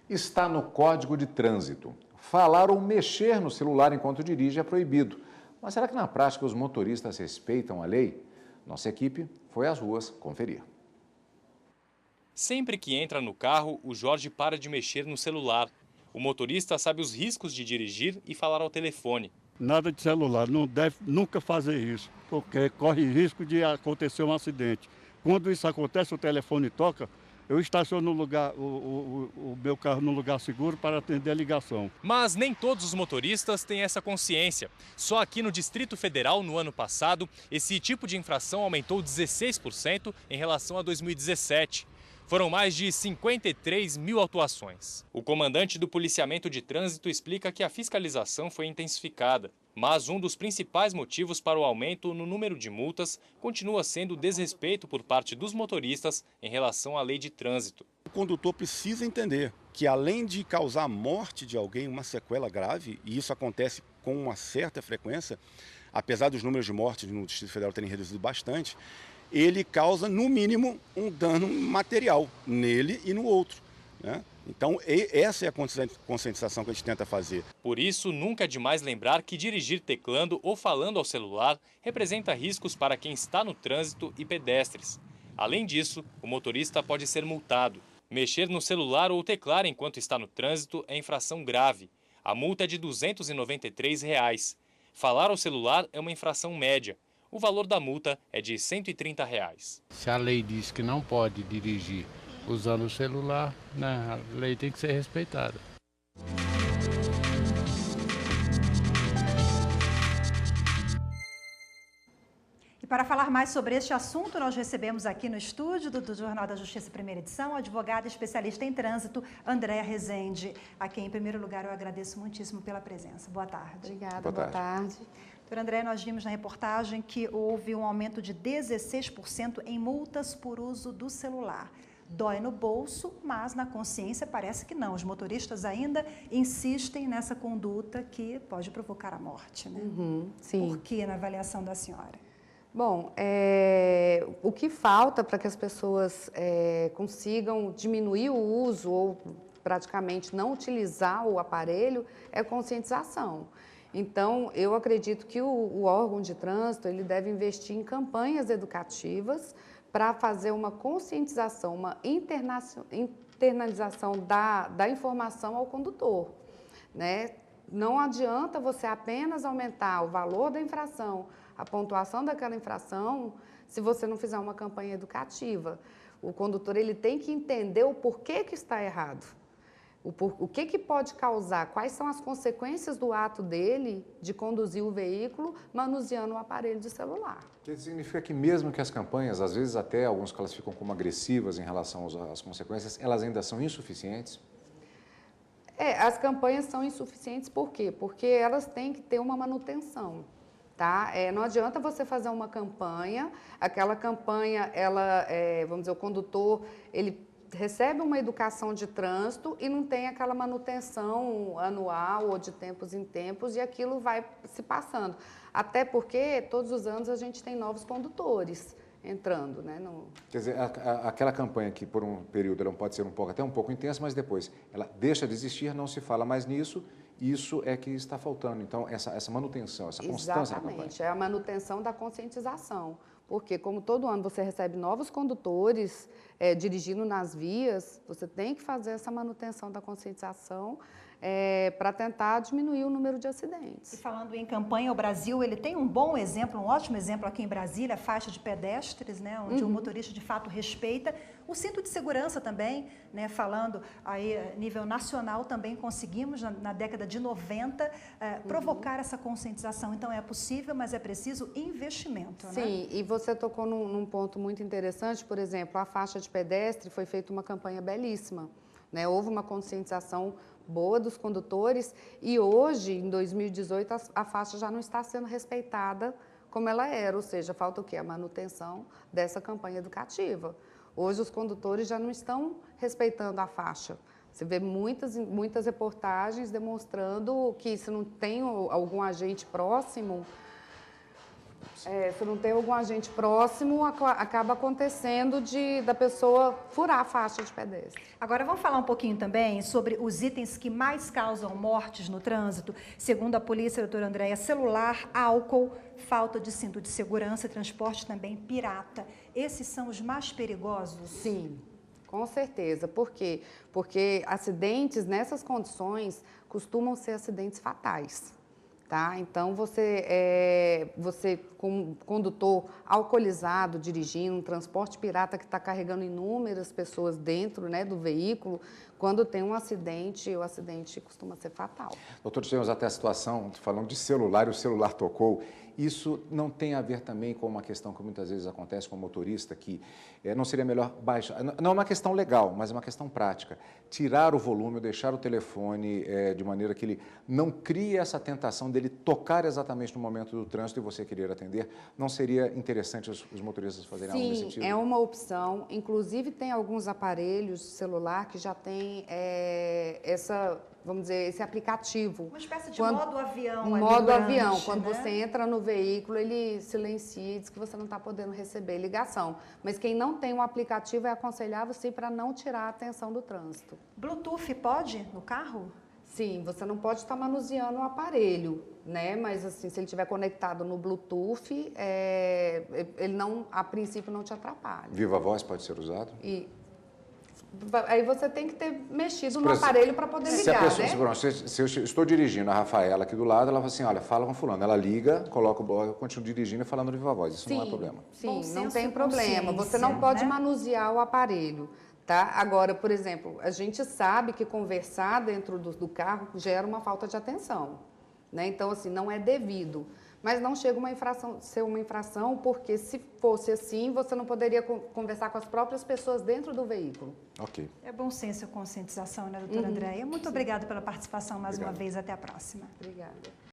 Está no Código de Trânsito. Falar ou mexer no celular enquanto dirige é proibido. Mas será que na prática os motoristas respeitam a lei? Nossa equipe foi às ruas conferir. Sempre que entra no carro, o Jorge para de mexer no celular. O motorista sabe os riscos de dirigir e falar ao telefone. Nada de celular, não deve nunca fazer isso, porque corre risco de acontecer um acidente. Quando isso acontece, o telefone toca, eu estaciono o meu carro no lugar seguro para atender a ligação. Mas nem todos os motoristas têm essa consciência. Só aqui no Distrito Federal, no ano passado, esse tipo de infração aumentou 16% em relação a 2017. Foram mais de 53 mil autuações. O comandante do Policiamento de Trânsito explica que a fiscalização foi intensificada, mas um dos principais motivos para o aumento no número de multas continua sendo o desrespeito por parte dos motoristas em relação à lei de trânsito. O condutor precisa entender que, além de causar a morte de alguém, uma sequela grave, e isso acontece com uma certa frequência, apesar dos números de mortes no Distrito Federal terem reduzido bastante, ele causa, no mínimo, um dano material nele e no outro, né? Então, essa é a conscientização que a gente tenta fazer. Por isso, nunca é demais lembrar que dirigir teclando ou falando ao celular representa riscos para quem está no trânsito e pedestres. Além disso, o motorista pode ser multado. Mexer no celular ou teclar enquanto está no trânsito é infração grave. A multa é de R$ 293. Falar ao celular é uma infração média. O valor da multa é de R$ 130. Se a lei diz que não pode dirigir usando o celular, né, a lei tem que ser respeitada. E para falar mais sobre este assunto, nós recebemos aqui no estúdio do Jornal da Justiça, primeira edição, a advogada especialista em trânsito, Andréa Rezende, a quem, em primeiro lugar, eu agradeço muitíssimo pela presença. Boa tarde. Obrigada, boa tarde. Doutora Andréa, nós vimos na reportagem que houve um aumento de 16% em multas por uso do celular. Dói no bolso, mas na consciência parece que não. Os motoristas ainda insistem nessa conduta que pode provocar a morte, né? Sim. Por que, na avaliação da senhora? Bom, o que falta para que as pessoas consigam diminuir o uso ou praticamente não utilizar o aparelho é conscientização. Então, eu acredito que o órgão de trânsito ele deve investir em campanhas educativas para fazer uma conscientização, uma internalização da informação ao condutor, né? Não adianta você apenas aumentar o valor da infração, a pontuação daquela infração, se você não fizer uma campanha educativa. O condutor ele tem que entender o porquê que está errado. O que pode causar, quais são as consequências do ato dele de conduzir o veículo manuseando o aparelho de celular. Isso significa que mesmo que as campanhas, às vezes até alguns classificam como agressivas em relação às consequências, elas ainda são insuficientes? As campanhas são insuficientes por quê? Porque elas têm que ter uma manutenção. Tá? Não adianta você fazer uma campanha, aquela campanha, vamos dizer, o condutor, ele recebe uma educação de trânsito e não tem aquela manutenção anual ou de tempos em tempos e aquilo vai se passando. Até porque todos os anos a gente tem novos condutores entrando, né? Quer dizer, aquela campanha que por um período ela pode ser até um pouco intensa, mas depois ela deixa de existir, não se fala mais nisso, isso é que está faltando. Então, essa manutenção, essa constância na campanha. Exatamente, é a manutenção da conscientização. Porque, como todo ano você recebe novos condutores dirigindo nas vias, você tem que fazer essa manutenção da conscientização para tentar diminuir o número de acidentes. E falando em campanha, o Brasil ele tem um bom exemplo, um ótimo exemplo aqui em Brasília, a faixa de pedestres, né, onde o motorista de fato respeita. O cinto de segurança também, né, falando aí a nível nacional, também conseguimos na década de 90 provocar essa conscientização. Então é possível, mas é preciso investimento. Sim, né? E você tocou num ponto muito interessante, por exemplo, a faixa de pedestre foi feita uma campanha belíssima, né? Houve uma conscientização boa dos condutores e hoje, em 2018, a faixa já não está sendo respeitada como ela era, ou seja, falta o quê? A manutenção dessa campanha educativa. Hoje os condutores já não estão respeitando a faixa. Você vê muitas reportagens demonstrando que se não tem algum agente próximo, Se não tem algum agente próximo, acaba acontecendo da pessoa furar a faixa de pedestre. Agora vamos falar um pouquinho também sobre os itens que mais causam mortes no trânsito. Segundo a polícia, doutora Andréia, celular, álcool, falta de cinto de segurança e transporte também pirata. Esses são os mais perigosos? Sim, com certeza. Por quê? Porque acidentes nessas condições costumam ser acidentes fatais. Tá? Então, você com condutor alcoolizado, dirigindo, um transporte pirata que está carregando inúmeras pessoas dentro, né, do veículo, quando tem um acidente, o acidente costuma ser fatal. Doutor, tivemos até a situação, falando de celular, e o celular tocou. Isso não tem a ver também com uma questão que muitas vezes acontece com o motorista, que não seria melhor baixar, não é uma questão legal, mas é uma questão prática, tirar o volume, deixar o telefone de maneira que ele não crie essa tentação dele tocar exatamente no momento do trânsito e você querer atender, não seria interessante os motoristas fazerem algo nesse sentido? Sim, é uma opção, inclusive tem alguns aparelhos de celular que já tem vamos dizer, esse aplicativo. Uma espécie de modo avião. Um modo avião. Durante, quando né? você entra no veículo, ele silencia e diz que você não está podendo receber ligação. Mas quem não tem um aplicativo é aconselhável, sim, para não tirar a atenção do trânsito. Bluetooth pode no carro? Sim, você não pode estar manuseando o aparelho, né? Mas assim, se ele estiver conectado no Bluetooth, ele não, a princípio, não te atrapalha. Viva voz pode ser usado? Aí você tem que ter mexido no aparelho para poder ligar, né? Se eu estou dirigindo a Rafaela aqui do lado, ela fala assim, olha, fala com fulano. Ela liga, coloca o bloco, eu continuo dirigindo e falando de viva voz. Isso não é problema. Sim, não tem problema. Você não pode manusear o aparelho, tá? Agora, por exemplo, a gente sabe que conversar dentro do carro gera uma falta de atenção, né? Então, assim, não é devido. Mas não chega ser uma infração, porque se fosse assim, você não poderia conversar com as próprias pessoas dentro do veículo. Ok. É bom senso e conscientização, né, doutora Andréia? Muito obrigada pela participação mais uma vez. Até a próxima. Obrigada.